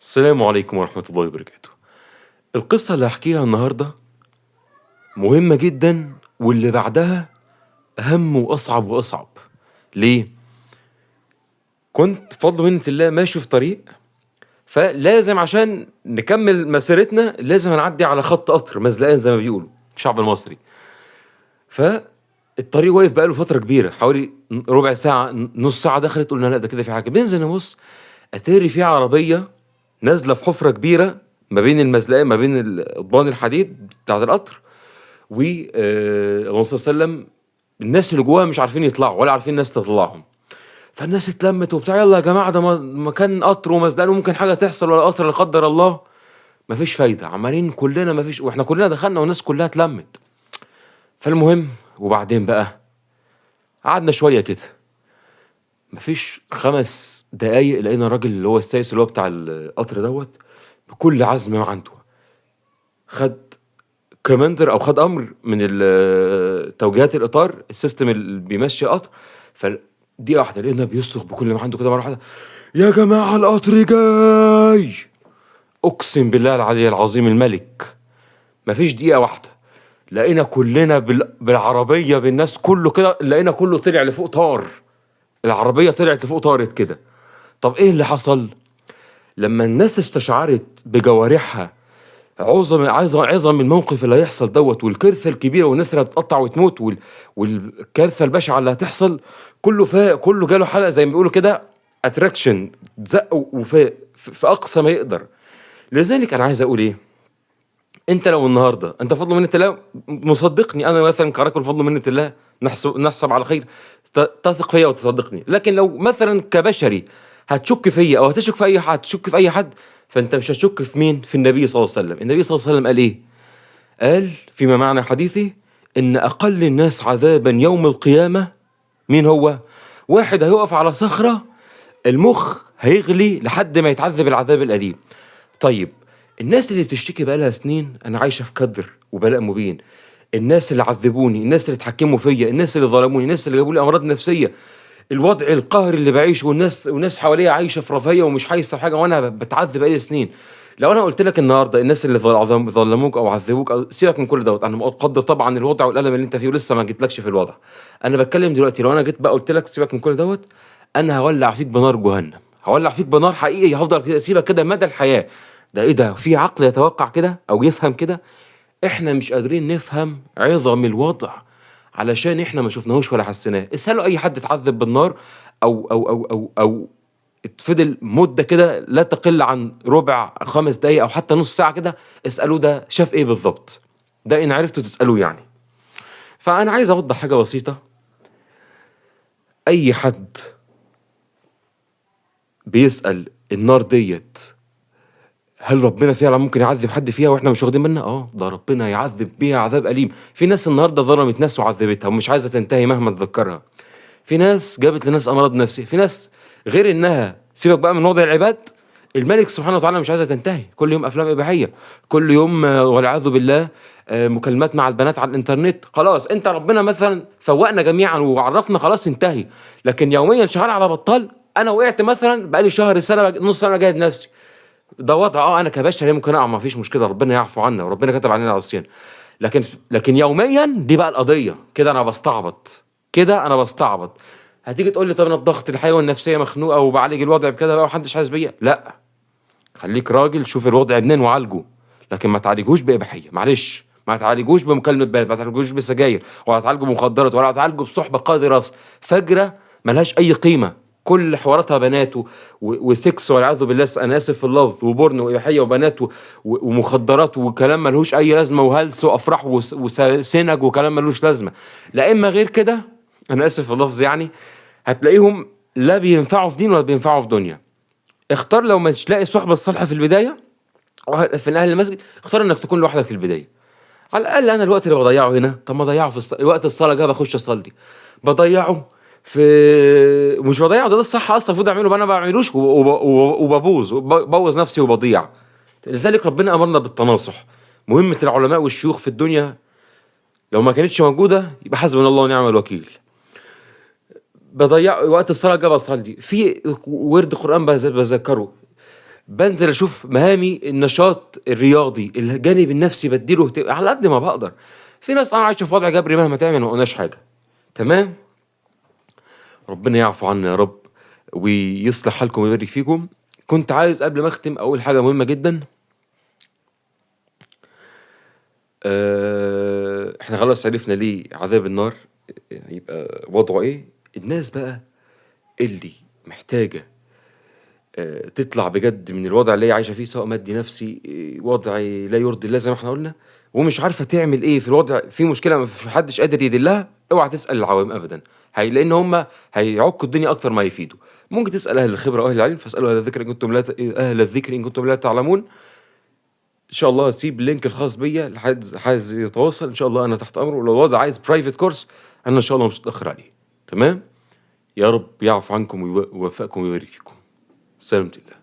السلام عليكم ورحمة الله وبركاته. القصة اللي هاحكيها النهاردة مهمة جدًا، واللي بعدها أهم وأصعب وأصعب. ليه؟ كنت بفضل ومنة الله ماشي في طريق، فلازم عشان نكمّل مسيرتنا لازم هنعدّي على خط قطر مزلقان زي ما بيقولوا الشعب المصري. فالطريق واقف بقى له فترة كبيرة، حوالي ربع ساعة، نُص ساعة دخلت، قُلنا لأ ده كده في حاجة، بننزل نبُص أتاري في عربية نازلة في حُفرة كبيرة ما بين المزلقان، ما بين قضبان الحديد بتاعة القطر، و اللهم صل وسلم، الناس اللي جواها مش عارفين يطلعوا ولا عارفين ناس تطلّعهم. فالناس اتلمّت وبتاع، يالّا يا جماعة ده مكان قطر ومزلقان وممكن حاجة تحصل ولا قطر لا قدّر الله. ما فيش فايدة، عمّالين كُلّنا ما فيش، وإحنا كُلّنا دخلنا والناس كُلّها اتلمّت. فالمهم وبعدين بقى قعدنا شوية كده، ما فيش 5 دقايق لقينا الراجل اللي هو السايس اللي هو بتاع القطر دوّة بكل عزم ما عنده، خَد commander أو خَد أمر من توجيهات الإطار السيستم اللي بيمشّي القطر. دقيقة واحدة لقينا بيصرخ بكل ما عنده كده مرّة واحدة: يا جماعة القطر جاي! أقسم بالله العلي العظيم الملك، ما فيش دقيقة واحدة لقينا كُلّنا بالعربية بالناس كُلّه كده، لقينا كُلّه طلع لفوق طار، العربية طلعت لفوق طارت كده. طَب إيه اللي حصل؟ لمّا الناس استشعرت بجوارحها عظم الموقف اللي هيحصل دوّة، والكارثة الكبيرة والناس اللي هتتقطّع وتموت، والكارثة البشعة اللي هتحصل، كُلّه فاق، كُلّه جاله حالة زي ما بيقولوا كده attraction، اتزق وفاق في أقصى ما يقدر. لذلك أنا عايز أقول إيه، أنت لو النهارده أنت بفضل ومنة الله مصدّقني، أنا مثلًا كرجل بفضل ومنة الله نحسب على خير، تثق فيّا وتصدّقني. لكن لو مثلًا كبشري هتشُك فيّا أو هتشُك في أي حد، تشُك في أي حد، فأنت مش هتشُك في مين؟ في النبي صلى الله عليه وسلم. النبي صلى الله عليه وسلم قال إيه؟ قال فيما معنى حديثه: إن أقل الناس عذابًا يوم القيامة مين هو؟ واحد هيُقف على صخرة المُخ هيغلي لحد ما يتعذّب العذاب الأليم. طيب الناس اللي بتشتكي بقى لها سنين أنا عايشة في كدر وبلاء مبين، الناس اللي عذّبوني، الناس اللي اتحكموا فيّا، الناس اللي ظلموني، الناس اللي جابوا لي أمراض نفسية، الوضع القهري اللي باعيشه، والناس حواليّا عايشة في رفاهية ومش حاسة بحاجة وأنا باتعذّب بقى لي سنين. لو أنا قُلت لك النهارده الناس اللي ظلموك أو عذّبوك أو سيبك من كل دوّة، أنا مقدّر طبعًا الوضع والألم اللي أنت فيه ولسه ما جيتلكش في الوضع. أنا باتكلّم دلوقتي لو أنا جيت بقى قُلت لك سيبك من كل دوّة، أنا هاولّع فيك بنار جهنم، هاولّع فيك بنار حقيقي، هافضل كده أسيبك كده مدى الحياة. ده إيه ده؟ في عقل يتوقّع كده أو يفهم كده؟ إحنا مش قادرين نفهم عِظَم الوضع علشان إحنا ما شُفناهوش ولا حسّيناه. اسألوا أي حد اتعذّب بالنار أو فضل مدة كده لا تقل عن ربع، 5 دقايق أو حتى نُص ساعة كده، اسألوه ده شاف إيه بالضبط، ده إن عرفتوا تسألوه يعني. فأنا عايز أوضّح حاجة بسيطة، أي حد بيسأل النار ديّة هل ربنا فعلًا ممكن يعذّب حد فيها وإحنا مش واخدين بالنا؟ ده ربنا يعذّب بيها عذاب أليم. في ناس النهارده ظلمت ناس وعذّبتها ومش عايزة تنتهي مهما تذكّرها، في ناس جابت لناس أمراض نفسية، في ناس غير إنها سيبك بقى من وضع العباد، الملك سبحانه وتعالى مش عايزها تنتهي، كل يوم أفلام إباحية، كل يوم والعياذ بالله مكالمات مع البنات على الإنترنت. خلاص أنت ربنا مثلًا فوّقنا جميعًا وعرّفنا خلاص انتهي، لكن يوميًا شغال على بطّال. أنا وقعت مثلًا بقى لي شهر، سنة، نُص سنة باجاهد نفسي. ده وضع أنا كبشر ممكن أقع، ما فيش مشكلة، ربنا يعفو عنا وربنا كتب علينا العصيان. لكن يوميًا دي بقى القضية، كده أنا باستعبط، كده أنا باستعبط. هتيجي تقول لي طب أنا الضغط الحيوي والنفسية مخنوقة وباعالج الوضع بكده بقى وما حدش حاسس بيّا، لأ، خلّيك راجل شوف الوضع منين وعالجه، لكن ما تعالجهوش بإباحية، معلش، ما تعالجوش بمكالمة بنات، ما تعالجوش بسجاير، ولا تعالجه بمخدرات، ولا تعالجه بصُحبة قذرة فاجرة ما لهاش أي قيمة، كل حواراتها بنات وsex والعياذ بالله، أنا آسف في اللفظ، وporn وإباحية وبنات ومخدرات وكلام ما لهوش أي لازمة وهلس وأفراح وسِنَج وكلام ما لوش لازمة. لا إما غير كده، أنا آسف في اللفظ يعني، هتلاقيهم لا بينفعوا في دين ولا بينفعوا في دنيا. اختار لو مش لاقي الصحبة الصالحة في البداية في أهل المسجد، اختار إنك تكون لوحدك في البداية. على الأقل أنا الوقت اللي باضيّعه هنا، طب ما أضيّعه في وقت الصلاة جه باخش أصلّي، باضيّعه في ومش باضيّعه، ده الصح أصلًا المفروض أعمله، أنا ما باعملوش وبابوظ وبابوّظ نفسي وباضيع. لذلك ربنا أمرنا بالتناصح. مهمة العلماء والشيوخ في الدنيا لو ما كانتش موجودة يبقى حسبنا الله ونعم الوكيل. وقت الصلاة جه باصلّي، في وِرد قرآن باذكّره، بانزل أشوف مهامي النشاط الرياضي، الجانب النفسي بادّي له على قد ما باقدر. في ناس عايشة في وضع جبري مهما تعمل ما قلناش حاجة، تمام؟ ربنا يعفو عنا يا رب ويصلح حالكم ويبارك فيكم. كنت عايز قبل ما أختم أقول حاجة مهمة جدًا. إحنا خلاص عرفنا ليه عذاب النار هيبقى وضعه إيه. الناس بقى اللي محتاجة تطلع بجد من الوضع اللي هي عايشة فيه، سواء مادي، نفسي، وضع لا يرضي الله زي ما إحنا قُلنا، ومش عارفة تعمل إيه في الوضع، في مشكلة ما حدش قادر يدلّها، اوعى تسأل العوام أبدًا، لإن هم هيعكوا الدنيا أكتر ما هيفيدوا. ممكن تسأل أهل الخبرة وأهل العلم، فاسألوا أهل الذكر إن كنتم لا تعلمون. إن شاء الله هاسيب اللينك الخاص بيّا لحد عايز يتواصل، إن شاء الله أنا تحت أمره، ولو الوضع عايز private course أنا إن شاء الله مش هاتأخر عليه، تمام؟ يا رب يعفو عنكم ويوفقكم ويبارك فيكم. سلامة الله.